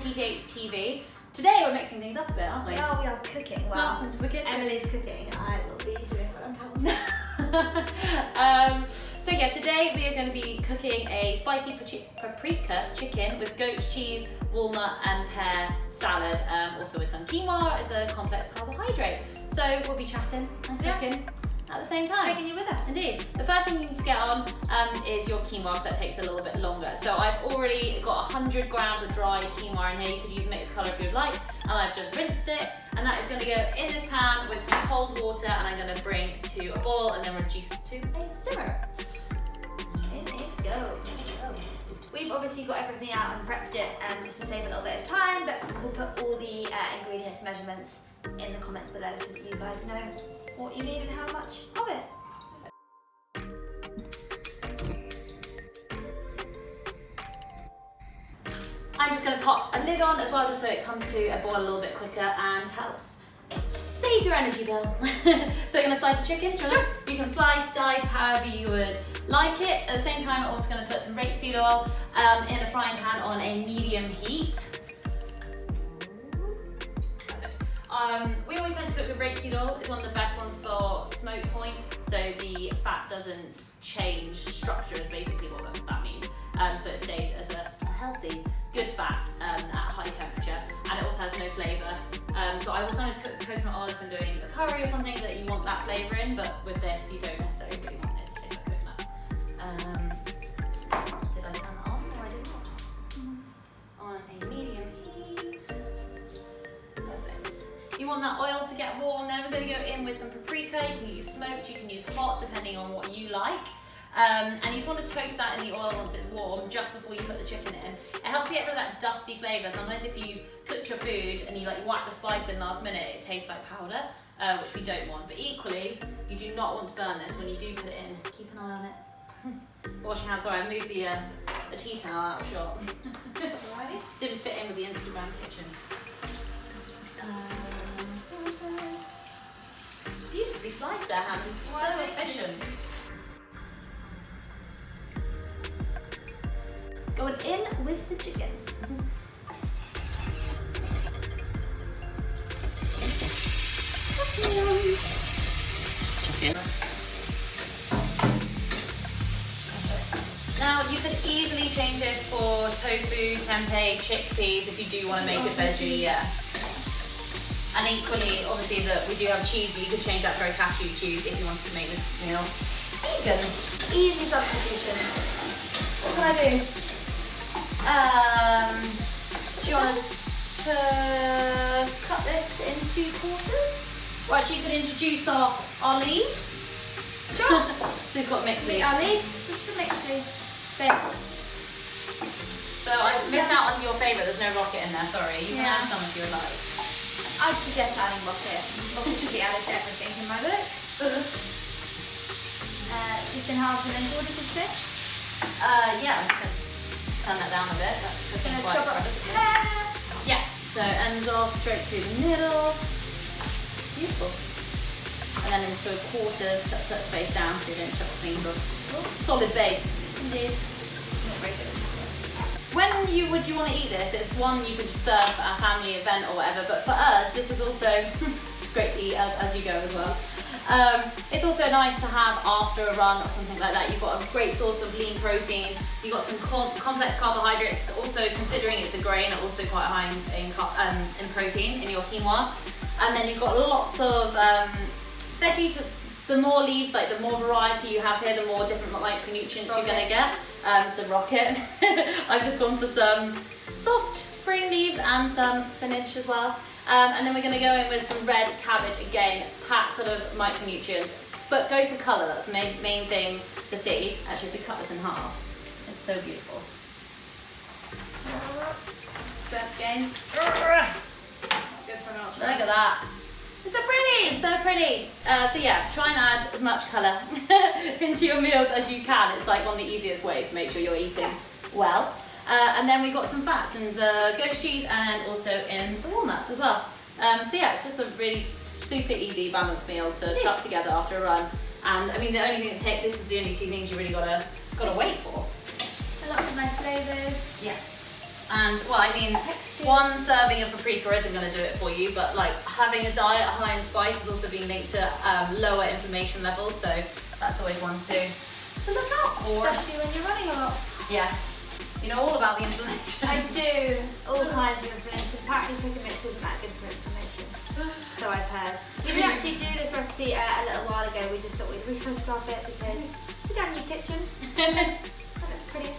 TTH TV. Today we're mixing things up a bit, aren't we? Well, we are cooking. Well, welcome to the kitchen. Emily's cooking. I will be doing what I'm told. So yeah, today we are going to be cooking a spicy paprika chicken with goat cheese, walnut and pear salad, also with some quinoa as a complex carbohydrate. So we'll be chatting and cooking at the same time. Taking you with us. Indeed. The first thing you need to get on is your quinoa, because that takes a little bit longer. So I've already got 100 grams of dried quinoa in here. You could use mixed colour if you'd like. And I've just rinsed it. And that is going to go in this pan with some cold water, and I'm going to bring to a boil and then reduce it to a simmer. Okay, let's go. We've obviously got everything out and prepped it just to save a little bit of time, but we'll put all the ingredients, measurements in the comments below so that you guys know what you need and how much of it. I'm just going to pop a lid on as well, just so it comes to a boil a little bit quicker and helps save your energy bill. So we're going to slice the chicken. Sure. You can slice, dice, however you would like it. At the same time, I'm also going to put some rapeseed oil in a frying pan on a medium heat. Perfect. We always tend to cook with rapeseed oil. It's one of the best ones for smoke point, so the fat doesn't change structure, is basically what that means. So it stays as a healthy, good fat at high temperature, and it also has no flavour. So I will sometimes cook coconut oil if I'm doing a curry or something that you want that flavour in, but with this you don't necessarily really want it to taste like coconut. Did I turn that on or I did not? On a medium heat. Perfect. You want that oil to get warm, then we're going to go in with some paprika. You can use smoked, you can use hot, depending on what you like. And you just want to toast that in the oil once it's warm, just before you put the chicken in. It helps you get rid of that dusty flavour. Sometimes if you cooked your food and you like whack the spice in last minute, it tastes like powder, which we don't want. But equally, you do not want to burn this when you do put it in. Keep an eye on it. Wash your hands. Sorry, I moved the tea towel out of shot. Didn't fit in with the Instagram kitchen. Beautifully sliced there, Hannah. So efficient. Going in with the chicken. Now you could easily change it for tofu, tempeh, chickpeas if you do want to make it veggie, yeah. And equally, obviously we do have cheese, but you could change that for a cashew cheese if you wanted to make this meal vegan. Easy substitution. What can I do? Do you want to cut this into quarters? Or actually you could introduce our leaves. Sure. So it's got mixed leaves. Our leaves, just the mixed leaves. There. So I missed out on your favourite, there's no rocket in there, sorry. You can add some if you would like. I'd suggest adding rocket. Rocket should be added to everything in my book. Just in half and then quarters, did you say? Yeah. Turn that down a bit. That's cooking quite chop up the fresh. pear. Yeah, so ends off straight through the middle. Beautiful. And then into a quarters, put the face down so you don't chop things off. Solid base. Indeed. Not very good. When would you want to eat this? It's one you could serve at a family event or whatever, but for us, this is also, it's great to eat as you go as well. It's also nice to have after a run or something like that. You've got a great source of lean protein. You've got some complex carbohydrates. Also, considering it's a grain, also quite high in protein in your quinoa. And then you've got lots of veggies. The more leaves, like the more variety you have here, the more different micronutrients you're gonna get. So rocket. I've just gone for some soft spring leaves and some spinach as well. And then we're going to go in with some red cabbage, again, packed full of micronutrients. But go for colour, that's the main thing to see. Actually, if we cut this in half, it's so beautiful. Strength gains. Good for an ultra. Look at that. It's so pretty, it's so pretty. So yeah, try and add as much colour into your meals as you can. It's like one of the easiest ways to make sure you're eating well. And then we've got some fats in the goat cheese and also in the walnuts as well. So yeah, it's just a really super easy balanced meal to chop together after a run. And I mean, the only thing this is the only two things you really gotta wait for. And lots of nice flavours. Yeah. And well, I mean, one serving of paprika isn't going to do it for you, but like having a diet high in spice has also been linked to lower inflammation levels, so that's always one to look out for. Especially when you're running a lot. Yeah, you know all about the inflammation. I do, all kinds of inflammation. Apparently cooking mix isn't that good for inflammation, so I've heard. We did actually do this recipe a little while ago. We just thought we'd rephotograph it because we got a new kitchen. That looks pretty.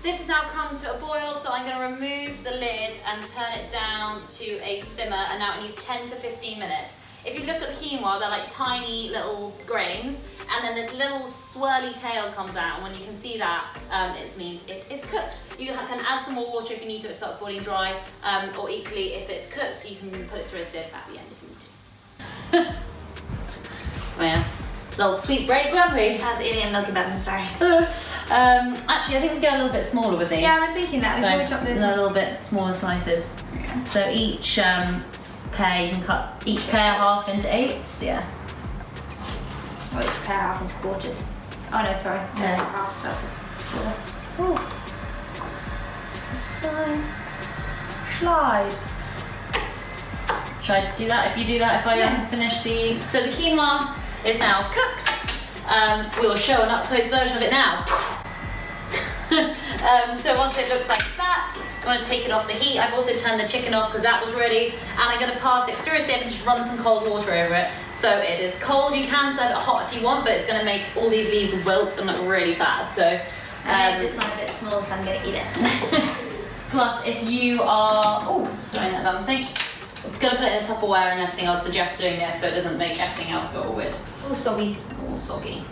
This has now come to a boil, so I'm going to remove the lid and turn it down to a simmer, and now it needs 10 to 15 minutes. If you look at the quinoa, they're like tiny little grains, and then this little swirly tail comes out, and when you can see that, it means it is cooked. You can add some more water if you need to, it starts boiling dry, or equally if it's cooked, you can put it through a sieve at the end if you need to. Oh yeah. Little sweet break, weren't we? How's eating a milky bun, sorry. Actually, I think we go a little bit smaller with these. Yeah, I was thinking that. So We chop those a little bit smaller slices. Yeah. So each pear, you can cut each pear half into 8s, yeah. Oh, it's pear half into quarters. Oh no, sorry. No, Yeah. half. That's a quarter. Ooh. That's fine. Slide. Should I do that? If you do that, if I finish the... So the quinoa is now cooked. We will show an up-close version of it now. So once it looks like that, I'm going to take it off the heat. I've also turned the chicken off because that was ready. And I'm going to pass it through a sieve and just run some cold water over it. So it is cold. You can serve it hot if you want, but it's going to make all these leaves wilt and look really sad. So I made this one a bit small, so I'm going to eat it. plus, if you are... Oh, just throwing that down the sink. Gonna put it in a Tupperware and everything. I'd suggest doing this so it doesn't make everything else go all weird. All soggy. All soggy.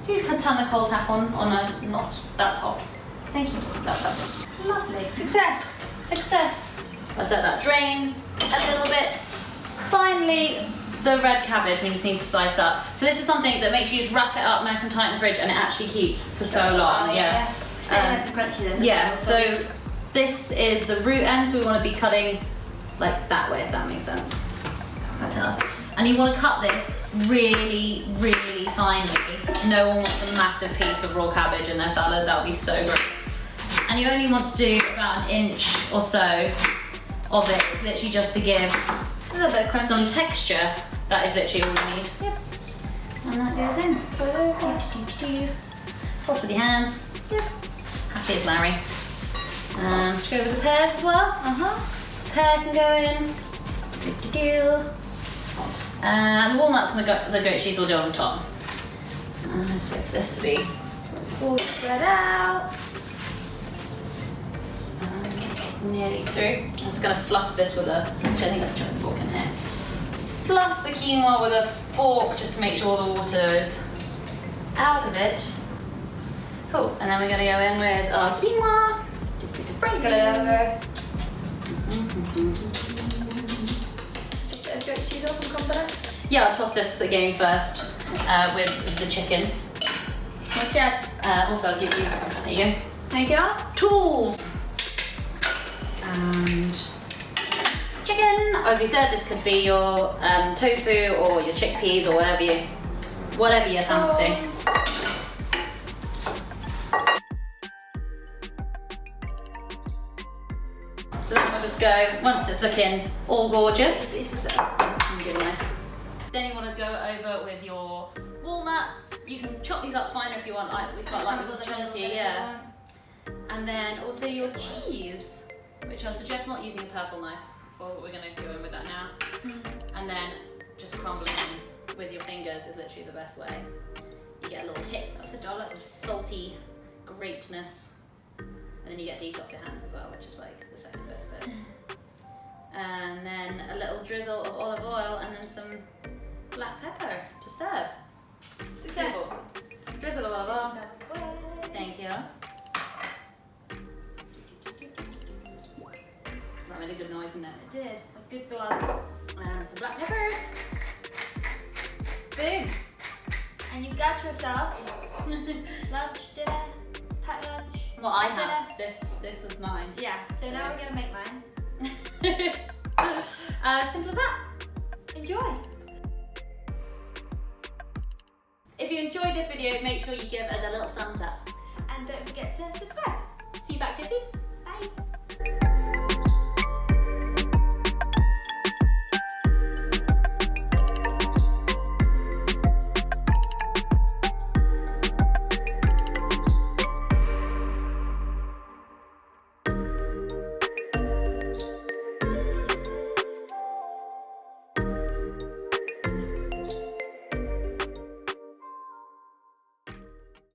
You can turn the cold tap on a not that's hot. Thank you. That's Lovely. Success. success. Let's let that drain a little bit. Finally, the red cabbage we just need to slice up. So this is something that makes you just wrap it up nice and tight in the fridge, and it actually keeps for so long. Yeah. Stays nice and crunchy then. Yeah. So this is the root end, so we want to be cutting like that way, if that makes sense. And you want to cut this really, really finely. No one wants a massive piece of raw cabbage in their salad. That would be so gross. And you only want to do about 1 inch or so of it. It's literally just to give a little bit of crunch. some texture. That is literally all you need. Yep. And that goes in. Toss with your hands. Yep. Happy as Larry. Let's go with the pears as well. Pear can go in. And the walnuts and the goat cheese will go on the top. Let's wait for this to be all spread out. Nearly through. I'm just going to fluff this with a, actually I think I've chucked a fork in here. Fluff the quinoa with a fork just to make sure the water is out of it. Cool, and then we're going to go in with our quinoa. Sprinkle it over. Goat cheese off and confident. Yeah, I'll toss this again first with the chicken. Watch out. Also, I'll give you, there you go. Thank you. Tools. And chicken. As we said, this could be your tofu or your chickpeas or whatever you fancy. So then we'll just go, once it's looking all gorgeous, goodness. Then you want to go over with your walnuts. You can chop these up finer if you want. We've got like a chunky, yeah. And then also your cheese, which I'll suggest not using a purple knife for what we're going to go in with that now. And then just crumbling in with your fingers is literally the best way. You get little hits of salty greatness. And then you get to eat off your hands as well, which is like the second best bit. And then a little drizzle of olive oil and then some black pepper to serve. Success. Simple. Drizzle of olive oil. Thank you. That made a good noise, didn't it? It did. A good glove. And some black pepper. Boom. And you got yourself lunch, dinner, packed lunch. Well, I have. This was mine. Yeah, so now we're going to make mine. Simple as that. Enjoy. If you enjoyed this video, make sure you give us a little thumbs up. And don't forget to subscribe. See you back here soon.